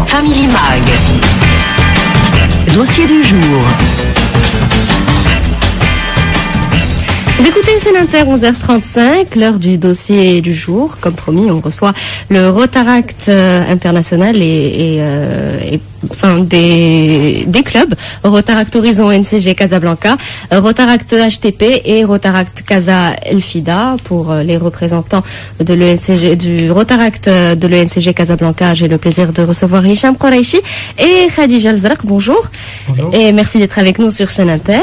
Family Mag. Dossier du jour. Vous écoutez chaîne Inter, 11h35, l'heure du dossier du jour. Comme promis, on reçoit le Rotaract international et des clubs, Rotaract Horizon NCG Casablanca, Rotaract HTP et Rotaract Casa Elfida. Pour les représentants de l'ENCG, du Rotaract de l'ENCG Casablanca, j'ai le plaisir de recevoir Hicham Kouraichi et Khadija Alzrak. Bonjour. Bonjour. Et merci d'être avec nous sur chaîne Inter.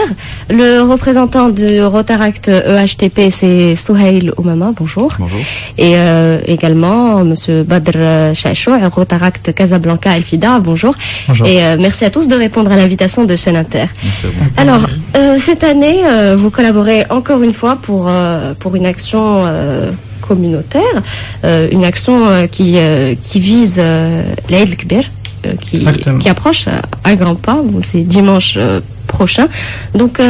Le représentant du Rotaract EHTP, c'est Souhail Oumama. Bonjour. Bonjour. Et également monsieur Badr Chachou, Rotaract Casablanca Elfida. Bonjour. Bonjour. Et merci à tous de répondre à l'invitation de chaîne Inter. Merci à vous. Alors, cette année, vous collaborez encore une fois pour une action communautaire, une action qui vise l'Aïd el-Kbir, qui approche à grands pas. C'est dimanche prochain. Donc,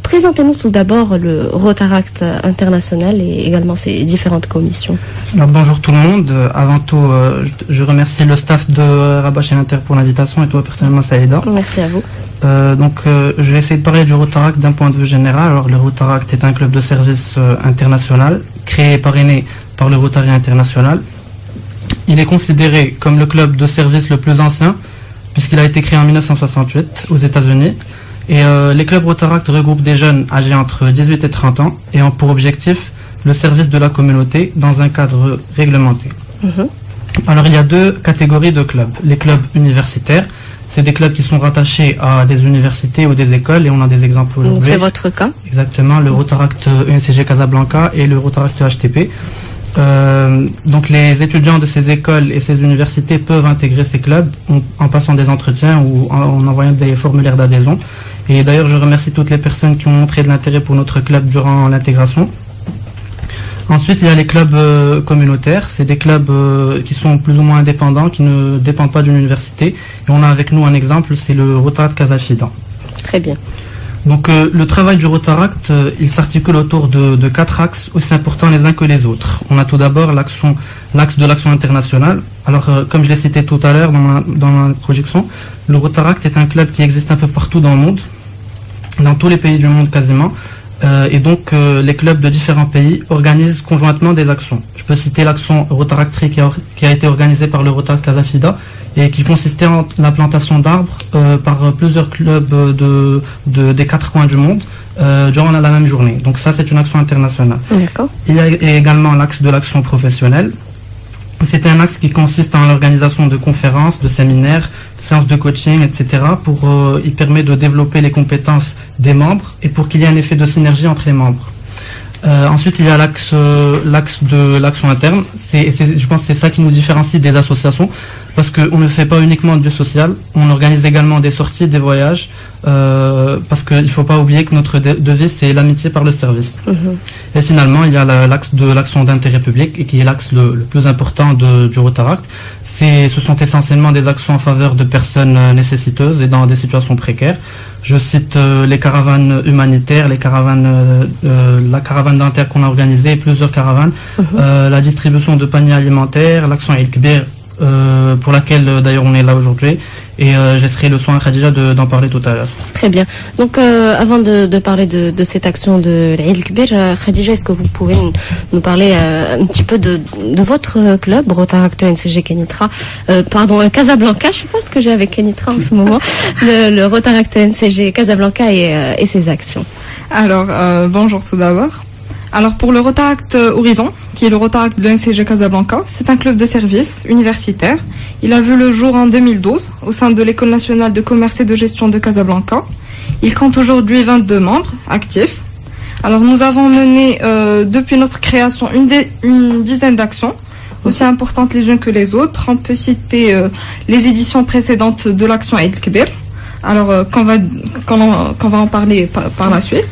présentez-nous tout d'abord le Rotaract international et également ses différentes commissions. Alors, bonjour tout le monde. Avant tout, je remercie le staff de Rabat Chaîne Inter pour l'invitation et toi personnellement, Saïda. Merci à vous. Je vais essayer de parler du Rotaract d'un point de vue général. Alors, le Rotaract est un club de service international créé et parrainé par le Rotary International. Il est considéré comme le club de service le plus ancien puisqu'il a été créé en 1968 aux États-Unis. Et les clubs Rotaract regroupent des jeunes âgés entre 18 et 30 ans et ont pour objectif le service de la communauté dans un cadre réglementé. Alors il y a deux catégories de clubs. Les clubs universitaires, c'est des clubs qui sont rattachés à des universités ou des écoles et on a des exemples aujourd'hui. Donc c'est votre cas? Exactement, le Rotaract ENCG Casablanca et le Rotaract HTP. Donc les étudiants de ces écoles et ces universités peuvent intégrer ces clubs en passant des entretiens ou en envoyant des formulaires d'adhésion. Et d'ailleurs, je remercie toutes les personnes qui ont montré de l'intérêt pour notre club durant l'intégration. Ensuite, il y a les clubs communautaires. C'est des clubs qui sont plus ou moins indépendants, qui ne dépendent pas d'une université. Et on a avec nous un exemple, c'est le Rotaract Casa Elfida. Très bien. Donc le travail du Rotaract, il s'articule autour de 4 axes aussi importants les uns que les autres. On a tout d'abord l'axe de l'action internationale. Alors comme je l'ai cité tout à l'heure dans ma introduction, le Rotaract est un club qui existe un peu partout dans le monde, dans tous les pays du monde quasiment. Et donc les clubs de différents pays organisent conjointement des actions. Je peux citer l'action Rotaract Tree qui a été organisée par le Rotaract Casa Elfida et qui consistait en la plantation d'arbres par plusieurs clubs des 4 coins du monde durant la même journée. Donc ça, c'est une action internationale. D'accord. Il y a également l'axe de l'action professionnelle. C'est un axe qui consiste en l'organisation de conférences, de séminaires, de séances de coaching, etc. Il permet de développer les compétences des membres et pour qu'il y ait un effet de synergie entre les membres. Ensuite, il y a l'axe de l'action interne. Je pense que c'est ça qui nous différencie des associations, parce qu'on ne fait pas uniquement du social, on organise également des sorties, des voyages, parce qu'il ne faut pas oublier que notre devise, c'est l'amitié par le service. Et finalement, il y a l'axe de l'action d'intérêt public, et qui est l'axe le plus important du Rotaract. Ce sont essentiellement des actions en faveur de personnes nécessiteuses et dans des situations précaires. Je cite les caravanes humanitaires, la caravane d'Inter qu'on a organisée, plusieurs caravanes, la distribution de paniers alimentaires, l'action El-Kbir, pour laquelle d'ailleurs on est là aujourd'hui, et je laisserai le soin à Khadija d'en parler tout à l'heure. Très bien. Donc avant de parler de cette action de El-Kbir, Khadija, est-ce que vous pouvez nous parler un petit peu de votre club, Rotaract NCG Kenitra, Casablanca, je sais pas ce que j'ai avec Kenitra en ce moment, le Rotaract NCG Casablanca et ses actions. Alors, bonjour tout d'abord. Alors pour le Rotaract Horizon, qui est le Rotaract de l'NCG Casablanca, c'est un club de service universitaire. Il a vu le jour en 2012 au sein de l'École nationale de commerce et de gestion de Casablanca. Il compte aujourd'hui 22 membres actifs. Alors nous avons mené depuis notre création une dizaine d'actions, aussi importantes les unes que les autres. On peut citer les éditions précédentes de l'action El-Kbir, alors qu'on va en parler par la suite.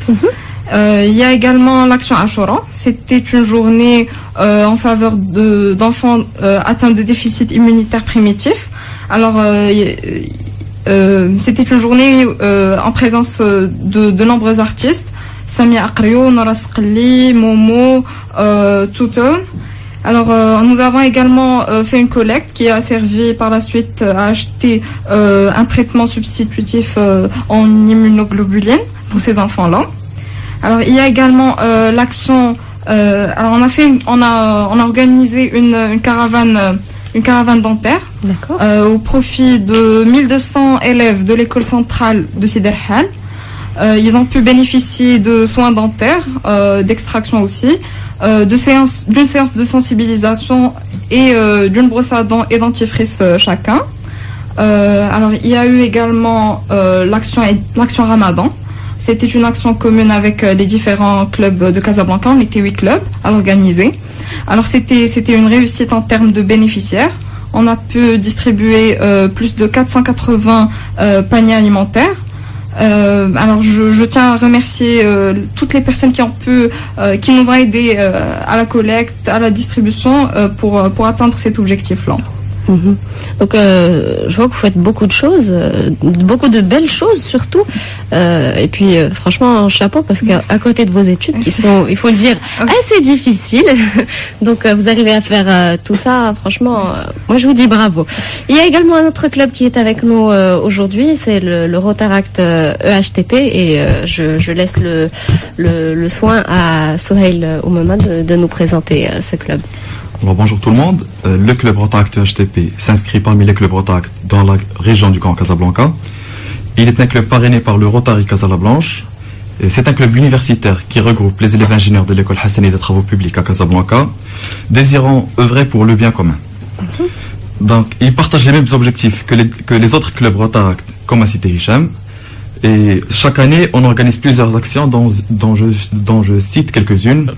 Il y a également l'action Ashura. C'était une journée en faveur d'enfants atteints de déficit immunitaire primitif. Alors, c'était une journée en présence de nombreux artistes. Samia Akrio, Nora Skli, Momo, Touton. Alors, nous avons également fait une collecte qui a servi par la suite à acheter un traitement substitutif en immunoglobuline pour ces enfants-là. Alors, il y a également l'action. Alors, on a organisé une caravane dentaire au profit de 1200 élèves de l'école centrale de Sidi El Hal. Ils ont pu bénéficier de soins dentaires, d'extraction aussi, d'une séance de sensibilisation et d'une brosse à dents et dentifrice chacun. Alors, il y a eu également l'action Ramadan. C'était une action commune avec les différents clubs de Casablanca. On était 8 clubs à l'organiser. Alors, c'était une réussite en termes de bénéficiaires. On a pu distribuer plus de 480 paniers alimentaires. Alors, je tiens à remercier toutes les personnes qui nous ont aidés à la collecte, à la distribution pour atteindre cet objectif-là. Donc, je vois que vous faites beaucoup de choses, beaucoup de belles choses surtout. Et puis, franchement, chapeau, parce qu'à côté de vos études, qui sont, il faut le dire, assez difficiles, donc vous arrivez à faire tout ça. Franchement, moi, je vous dis bravo. Il y a également un autre club qui est avec nous aujourd'hui, c'est le Rotaract EHTP, et je laisse le soin à Sohail Oumama de nous présenter ce club. Alors, bonjour tout le monde. Le club Rotaract HTP s'inscrit parmi les clubs Rotaract dans la région du Grand Casablanca. Il est un club parrainé par le Rotary Casablanche. C'est un club universitaire qui regroupe les élèves ingénieurs de l'école Hassani des travaux publics à Casablanca, désirant œuvrer pour le bien commun. Donc, ils partagent les mêmes objectifs que les autres clubs Rotaract, comme a cité Hicham. Et chaque année, on organise plusieurs actions dont je cite quelques-unes,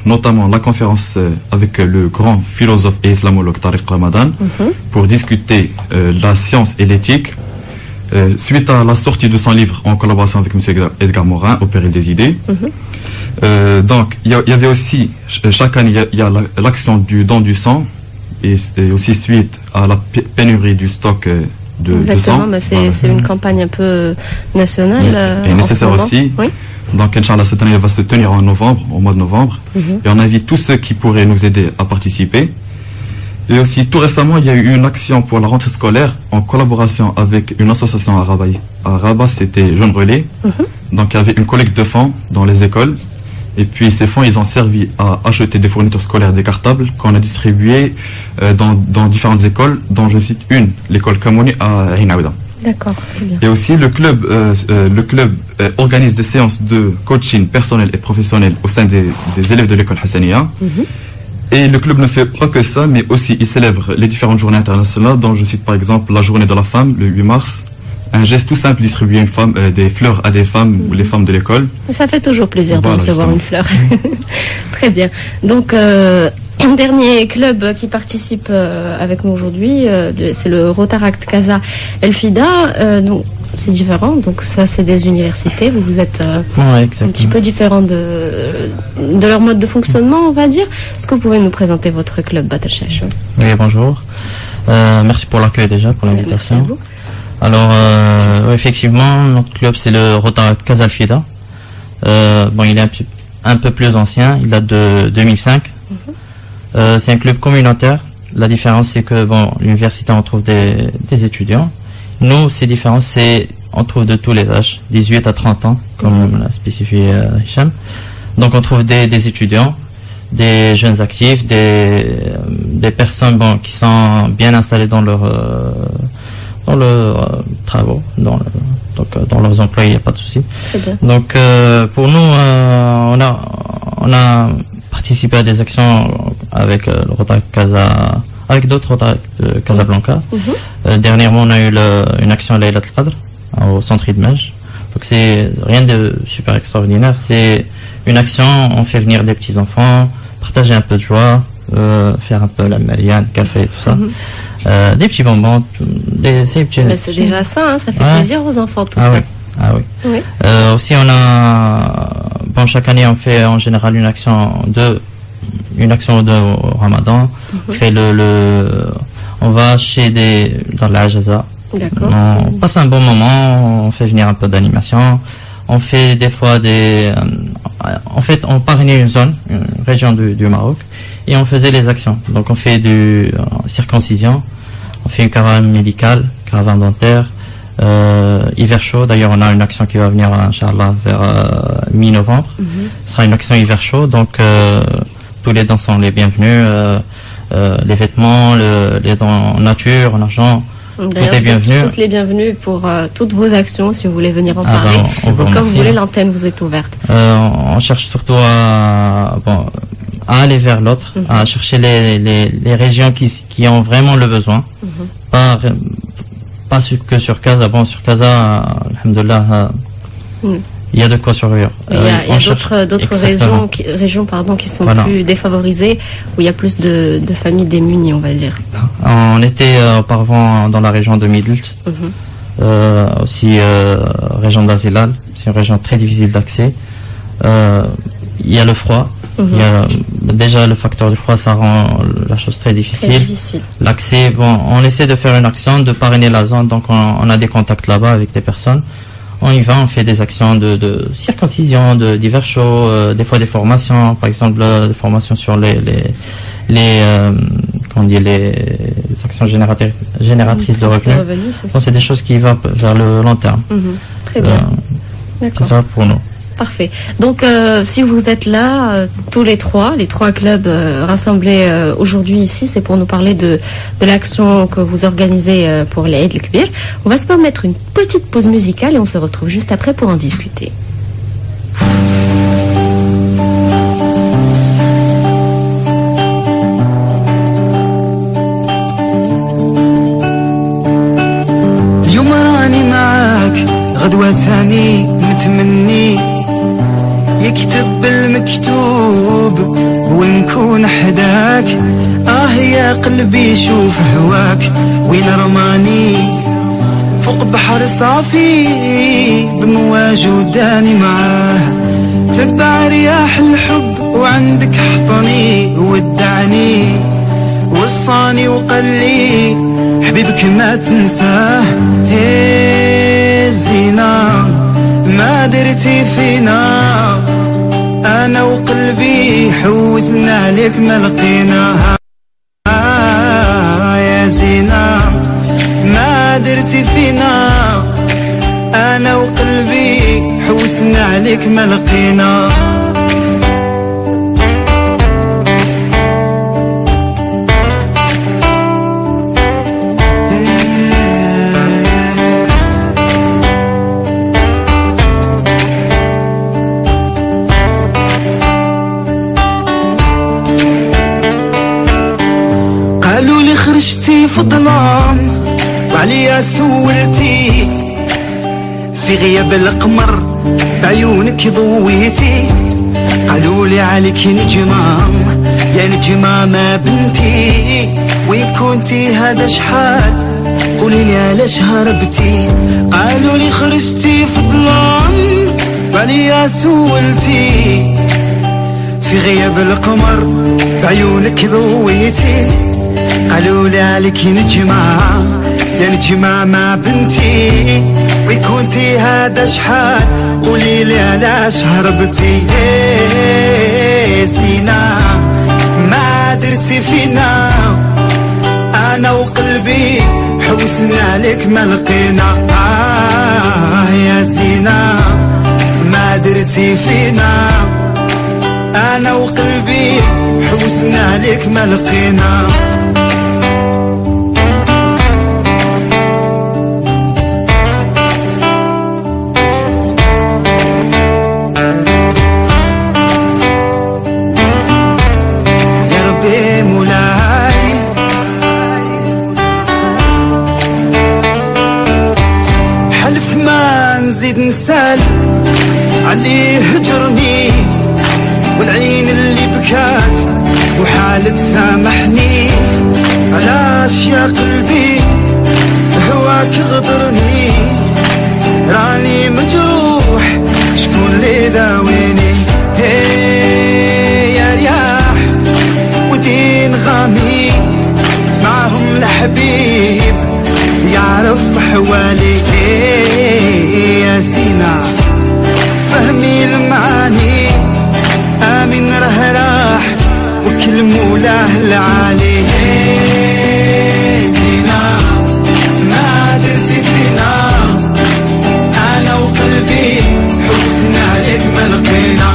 notamment la conférence avec le grand philosophe et islamologue Tariq Ramadan pour discuter la science et l'éthique, suite à la sortie de son livre en collaboration avec M. Edgar Morin, Au péril des idées. Donc, il y avait aussi, chaque année, il y a l'action du don du sang, et aussi suite à la pénurie du stock Exactement, mais c'est une campagne un peu nationale. Et nécessaire aussi. Oui. Donc, Inch'Allah, cette année, elle va se tenir au mois de novembre. Et on invite tous ceux qui pourraient nous aider à participer. Et aussi, tout récemment, il y a eu une action pour la rentrée scolaire en collaboration avec une association à Rabat. À Rabat, c'était Jeunes Relais. Donc, il y avait une collecte de fonds dans les écoles. Et puis ces fonds, ils ont servi à acheter des fournitures scolaires décartables qu'on a distribuées dans différentes écoles, dont je cite une, l'école Kamouni à Rinaouda. D'accord, très bien. Et aussi le club organise des séances de coaching personnel et professionnel au sein des élèves de l'école Hassaniya. Et le club ne fait pas que ça, mais aussi il célèbre les différentes journées internationales, dont je cite par exemple la journée de la femme, le 8 mars. Un geste tout simple, distribuer des fleurs à des femmes ou les femmes de l'école. Ça fait toujours plaisir de recevoir une fleur. Très bien. Donc, un dernier club qui participe avec nous aujourd'hui, c'est le Rotaract Casa El Fida. Donc, c'est différent. Donc, ça, c'est des universités. Vous êtes un petit peu différent de leur mode de fonctionnement, on va dire. Est-ce que vous pouvez nous présenter votre club Batel Chachou? Oui, bonjour. Merci pour l'accueil déjà, pour l'invitation. Merci à vous. Alors, effectivement, notre club, c'est le Rotaract Casa El Fida. Bon, il est un peu plus ancien, il date de 2005. C'est un club communautaire. La différence, c'est que, bon, l'université, on trouve des étudiants. Nous, c'est différent, on trouve de tous les âges, 18 à 30 ans, comme l'a spécifié Hicham. Donc, on trouve des étudiants, des jeunes actifs, des personnes, bon, qui sont bien installées dans leurs travaux, dans leurs emplois, il n'y a pas de souci. Donc, pour nous, on a participé à des actions avec le Rotaract Casa, avec d'autres Rotaract de Casablanca. Dernièrement, on a eu une action à Laylat al-Qadr, au centre Idmej. Donc, c'est rien de super extraordinaire. C'est une action, on fait venir des petits-enfants, partager un peu de joie, faire un peu la marianne, café et tout ça. Des petits bonbons, c'est déjà ça, hein, ça fait plaisir aux enfants tout ça. Oui. Ah oui. Aussi, chaque année, on fait en général une action au Ramadan. On fait on va dans la Ajaza. D'accord. On passe un bon moment, on fait venir un peu d'animation. On fait des fois en fait, on parraine une région du Maroc. et on faisait les actions. Donc on fait du circoncision, on fait une caravane médicale, caravane dentaire, hiver chaud. D'ailleurs on a une action qui va venir Inch'Allah vers mi-novembre. Ce sera une action hiver chaud, donc tous les dents sont les bienvenus, les vêtements, les dents en nature, en argent. D'ailleurs, vous êtes tous les bienvenus pour toutes vos actions si vous voulez venir en parler. Donc, comme vous voulez, l'antenne vous est ouverte. On cherche surtout à aller vers l'autre, à chercher les régions qui ont vraiment le besoin. Pas que sur Casa. Bon, sur Casa, alhamdoulilah, il y a de quoi survivre. Il y a d'autres régions qui sont plus défavorisées, où il y a plus de familles démunies, on va dire. On était auparavant dans la région de Midelt, aussi région d'Azilal. C'est une région très difficile d'accès. Il y a le froid. Il y a, déjà le facteur du froid, ça rend la chose très difficile. L'accès, bon, on essaie de faire une action, de parrainer la zone, donc on a des contacts là-bas avec des personnes. On y va, on fait des actions de circoncision, de divers shows, des fois des formations, par exemple des formations sur les actions génératrices de revenus. C'est des choses qui vont vers le long terme. Très bien. C'est ça pour nous. Parfait. Donc, si vous êtes là, tous les trois clubs rassemblés aujourd'hui ici, c'est pour nous parler de l'action que vous organisez pour les Eid el-Kbir. On va se permettre une petite pause musicale et on se retrouve juste après pour en discuter. اليوم راني معاك غدوة ثاني متمني يكتب المكتوب ونكون حداك يا قلبي شوف هواك وين رماني فوق بحر صافي بمواج وداني معاه تبع رياح الحب وعندك حطني ودعني وصاني وقلي حبيبك ما تنساه الزينة ما درتي فينا انا وقلبي حوسنا لك ما لقيناها يا زينة ما درتي فينا انا وقلبي حوسنا عليك ما لقينا في ظلام وعليا سولتي في غياب القمر بعيونك ضويتي قالوا لي عليك نجمة يا نجمة ما بنتي وين كنتي هذا شحال قولي لي علاش هربتي قالوا لي خرجتي في ظلام وعليا سولتي في غياب القمر بعيونك ضويتي قالوا لي عليك نجمة يا نجمة ما بنتي وين كنتي هذا شحال قولي لي علاش هربتي سينا ما درتي فينا انا وقلبي حوسنا عليك ما لقينا يا سينا ما درتي فينا انا وقلبي حوسنا عليك ما لقينا نسال علي هجرني والعين اللي بكات وحالة سامحني علاش يا قلبي هواك غدرني راني مجروح شكون اللي داويني يا رياح ودين غامي اسمعهم الحبيب يعرف حوالي يا سينا فهمي المعاني آمن راح وكل المولاه العالي زينة ما درتي فينا أنا وقلبي حوسنا لك ما لقينا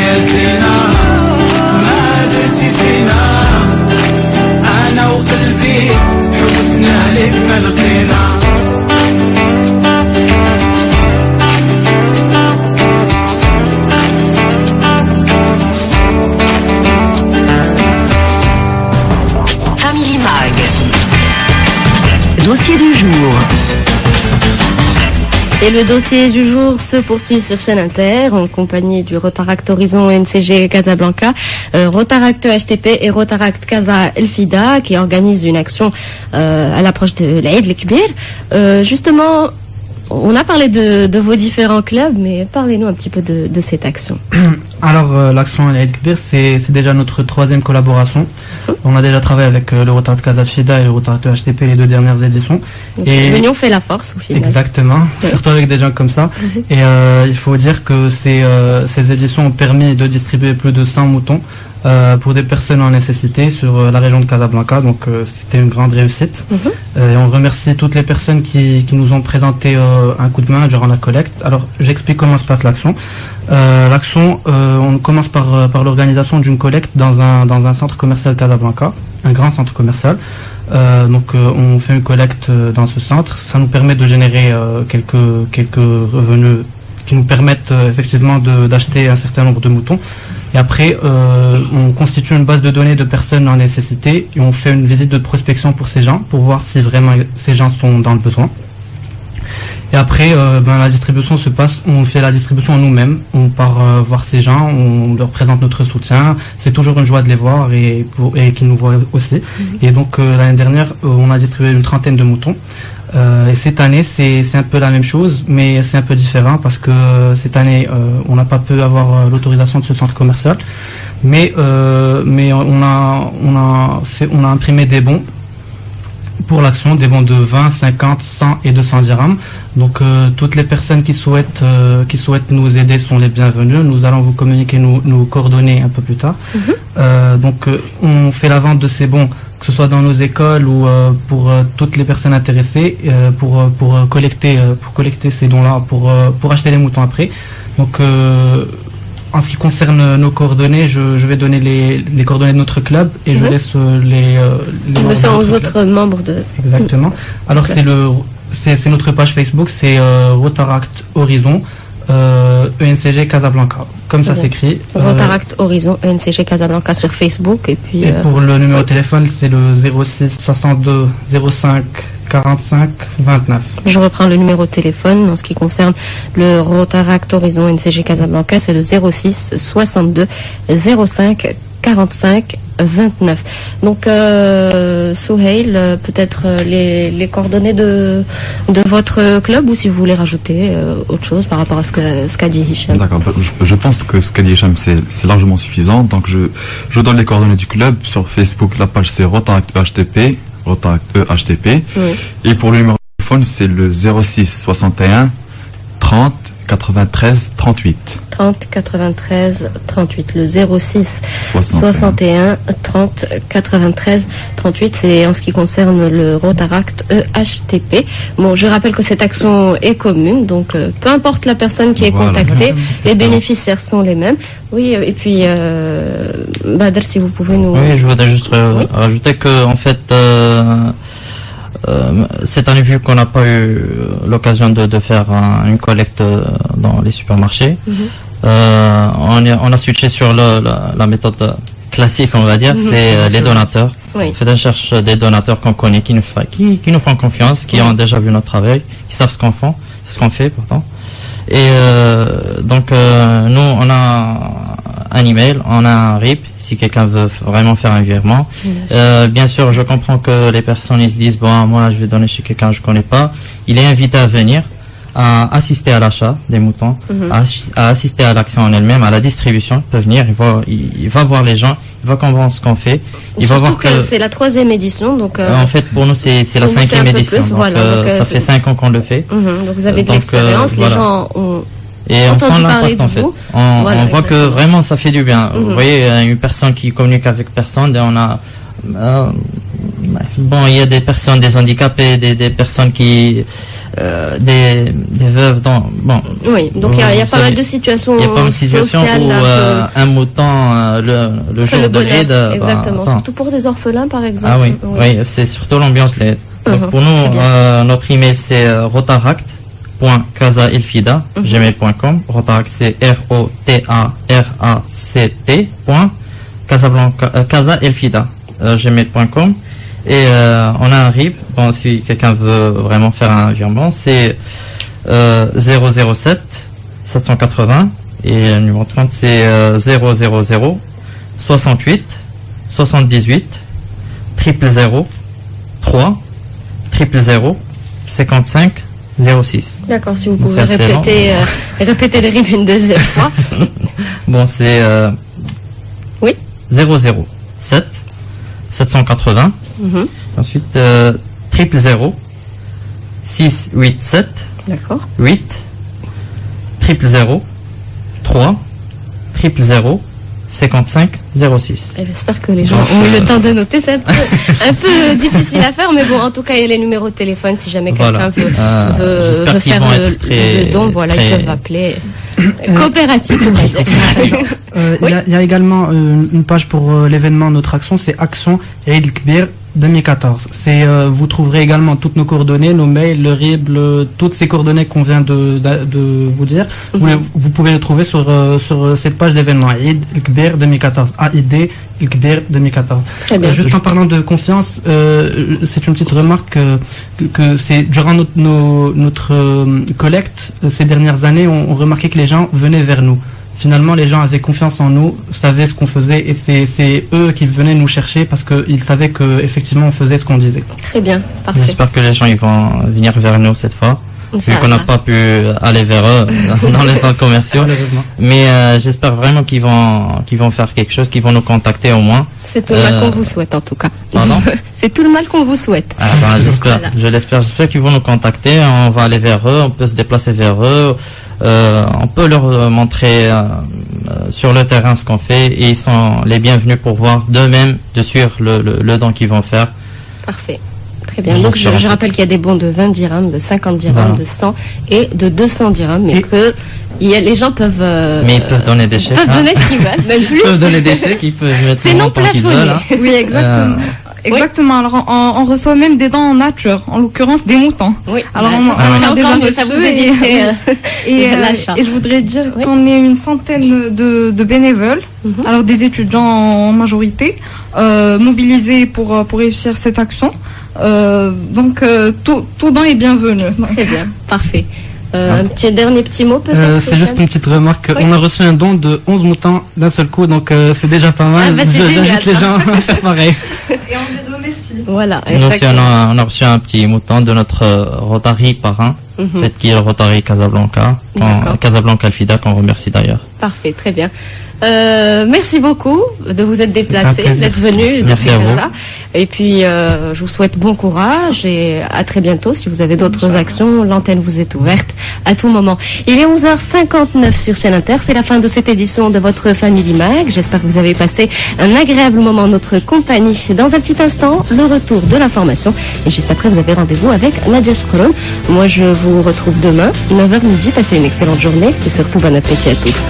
يا زينة ما درتي فينا أنا وقلبي حوسنا لك ما لقينا Dossier du jour. Et le dossier du jour se poursuit sur chaîne Inter en compagnie du Rotaract Horizon NCG Casablanca, Rotaract HTP et Rotaract Casa Elfida qui organisent une action à l'approche de l'Aïd el-Kbir. Justement, on a parlé de vos différents clubs, mais parlez-nous un petit peu de cette action. Alors, l'action l'Aïd el-Kbir, c'est déjà notre 3e collaboration. On a déjà travaillé avec le Rotaract Casa Elfida et le Rotaract HTP les 2 dernières éditions. Et l'union fait la force au final. Exactement, surtout avec des gens comme ça. Et il faut dire que ces éditions ont permis de distribuer plus de 100 moutons pour des personnes en nécessité sur la région de Casablanca. Donc c'était une grande réussite. Et on remercie toutes les personnes qui nous ont présenté un coup de main durant la collecte. Alors j'explique comment se passe l'action. L'action, on commence par l'organisation d'une collecte dans un centre commercial Casablanca, un grand centre commercial. Donc on fait une collecte dans ce centre. Ça nous permet de générer quelques revenus qui nous permettent effectivement d'acheter un certain nombre de moutons. Et après, on constitue une base de données de personnes en nécessité et on fait une visite de prospection pour ces gens, pour voir si vraiment ces gens sont dans le besoin. Et après, la distribution se passe, on fait la distribution nous-mêmes, on part voir ces gens, on leur présente notre soutien. C'est toujours une joie de les voir et qu'ils nous voient aussi. Et donc l'année dernière, on a distribué une 30aine de moutons. Et cette année, c'est un peu la même chose, mais c'est un peu différent parce que cette année, on n'a pas pu avoir l'autorisation de ce centre commercial, mais on a imprimé des bons pour l'action, des bons de 20, 50, 100 et 200 dirhams. Donc toutes les personnes qui souhaitent nous aider sont les bienvenues. Nous allons vous communiquer nos coordonnées un peu plus tard. Donc on fait la vente de ces bons, que ce soit dans nos écoles ou pour toutes les personnes intéressées, pour collecter ces dons-là, pour acheter les moutons après. Donc en ce qui concerne nos coordonnées, je vais donner les coordonnées de notre club et je laisse les aux autres membres de... Exactement. Alors c'est notre page Facebook, c'est Rotaract Horizon ENCG Casablanca. Comme ça s'écrit. Rotaract Horizon ENCG Casablanca sur Facebook. Et puis pour le numéro de téléphone, c'est le 06 62 05 45 29. Je reprends le numéro de téléphone en ce qui concerne le Rotaract Horizon NCG Casablanca, c'est le 06 62 05 45 29. Donc Souheil, peut-être les coordonnées de votre club, ou si vous voulez rajouter autre chose par rapport à ce qu'a dit Hicham. D'accord, je pense que ce qu'a dit Hicham c'est largement suffisant. Donc je donne les coordonnées du club sur Facebook. La page c'est Rotaract HTP, Rotaract EHTP. Oui. Et pour le numéro de téléphone, c'est le 06 61 30 93 38. 30 93 38. Le 06 61 30 93 38. C'est en ce qui concerne le Rotaract EHTP. Bon, je rappelle que cette action est commune, donc peu importe la personne qui est contactée, les bénéficiaires sont les mêmes. Oui, et puis Badr, si vous pouvez nous... Oui, je voudrais juste rajouter que en fait... cette année, vu qu'on n'a pas eu l'occasion de faire une collecte dans les supermarchés, on a switché sur la méthode classique, on va dire, c'est les donateurs. Oui. On cherche des donateurs qu'on connaît, qui nous font confiance, qui ont déjà vu notre travail, qui savent ce qu'on fait pourtant. Et donc nous on a un email, on a un RIP si quelqu'un veut vraiment faire un virement. Bien sûr, je comprends que les personnes ils se disent bon, moi je vais donner chez quelqu'un que je connais pas. Il est invité à venir, à assister à l'achat des moutons, à assister à l'action en elle-même, à la distribution. Il peut venir, il va voir les gens, il va comprendre ce qu'on fait. Il va voir que c'est la 3e édition, donc. En fait, pour nous, c'est la 5e édition. Donc, ça fait 5 ans qu'on le fait. Donc vous avez de l'expérience, les gens ont Et on entendu sent parler l'impact en de fait. vous. On Voilà, voit que exactement. vraiment ça fait du bien. Mhm. Vous voyez, une personne qui communique avec personne, et on a bon, il y a des personnes, des handicapés, des personnes qui des veuves bon. Oui, donc il y a Vous pas mal savez, de situations il y a pas mal de situations sociales où un peu- un mouton le jour le de bonheur, l'Aïd, exactement. attends. Surtout pour des orphelins, par exemple. Ah oui, oui, c'est surtout l'ambiance de l'Aïd. Donc Mhm, pour nous, très bien. notre email c'est rotaract.casaelfida, gmail.com. Rotaract c'est ROTARACT. Casablanca, casaelfida, gmail.com. Et on a un RIB. Bon, si quelqu'un veut vraiment faire un virement, c'est 007 780 et le numéro de compte c'est 000 68 78 000 3 000 55 06. D'accord, si vous Bon, pouvez c'est assez long. répéter le RIB une deuxième fois. Bon, c'est Oui. 007 780. Mhm, Ensuite 000 687 D'accord. 8 000 3 000 55 06. Et j'espère que les gens ont eu le temps de noter. C'est un peu difficile à faire, mais bon, en tout cas, il y a les numéros de téléphone si jamais quelqu'un Voilà. veut J'espère qu'ils faire vont être très- le don. Voilà, très- ils peuvent appeler. Coopérative, on va dire. Oui. Il y a également une page pour l'événement Notre Action, c'est Action Eid el-Kbir 2014. Vous trouverez également toutes nos coordonnées, nos mails, le RIB, toutes ces coordonnées qu'on vient de vous dire. Vous pouvez les trouver sur cette page d'événement Eid el-Kbir 2014. AID el-Kbir 2014. Très bien. Juste en parlant de confiance, c'est une petite remarque que c'est durant notre collecte ces dernières années, on remarquait que les gens venaient vers nous. Finalement, les gens avaient confiance en nous, savaient ce qu'on faisait, et c'est eux qui venaient nous chercher parce qu'ils savaient que effectivement on faisait ce qu'on disait. Très bien, parfait. J'espère que les gens ils vont venir vers nous cette fois. Vu qu'on n'a Inch'Allah. pas pu aller vers eux dans les centres commerciaux. Malheureusement. Mais j'espère vraiment qu'ils vont faire quelque chose, qu'ils vont nous contacter au moins. C'est tout le mal qu'on vous souhaite, en tout cas. Pardon? C'est tout le mal qu'on vous souhaite. Ah, ben, j'espère, Voilà. j'espère qu'ils vont nous contacter. On va aller vers eux, on peut se déplacer vers eux. On peut leur montrer sur le terrain ce qu'on fait et ils sont les bienvenus pour voir d'eux-mêmes, de suivre le don qu'ils vont faire. Parfait. Très bien. Je Donc, suis je ravi. rappelle qu'il y a des bons de 20 dirhams, de 50 dirhams, Voilà. de 100 et de 200 dirhams, mais Et- que les gens peuvent. Mais ils peuvent donner des chèques. peuvent hein. donner ce qu'ils veulent, même plus. Ils peuvent donner des chèques, ils peuvent mettre C'est le non montant qu'ils plafonné. veulent. hein. Oui, exactement. Exactement. Alors, on reçoit même des dents en nature, en l'occurrence des moutons. Oui. Alors, Bah, on- ça, on c'est a encore déjà mieux, ça vous reçu et- éviterait Et, l'achat. et je voudrais dire Oui. qu'on est une centaine de bénévoles, Mhm. alors des étudiants en majorité, mobilisés pour réussir cette action. Donc, tout don est bienvenu. Très bien, parfait. Un dernier petit mot peut-être. C'est juste une petite remarque. Oui. On a reçu un don de 11 moutons d'un seul coup, donc c'est déjà pas mal. Ah, bah, c'est génial, J'invite les ça. gens à faire pareil. Et on les remercie. Voilà. Nous aussi, exactement. on a reçu un petit mouton de notre Rotary parrain, Mhm. fait, qui est le Rotary Casablanca, D'accord. Casablanca Alfida, qu'on remercie d'ailleurs. Parfait, très bien. Merci beaucoup de vous être déplacé, plaisir. d'être venu. Merci à vous. Et puis, je vous souhaite bon courage et à très bientôt. Si vous avez d'autres actions, l'antenne vous est ouverte à tout moment. Il est 11h59 sur Chaîne Inter. C'est la fin de cette édition de votre Family Mag. J'espère que vous avez passé un agréable moment en notre compagnie. Dans un petit instant, le retour de l'information. Et juste après, vous avez rendez-vous avec Nadia Shkouroun. Moi, je vous retrouve demain, 9h midi. Passez une excellente journée et surtout bon appétit à tous.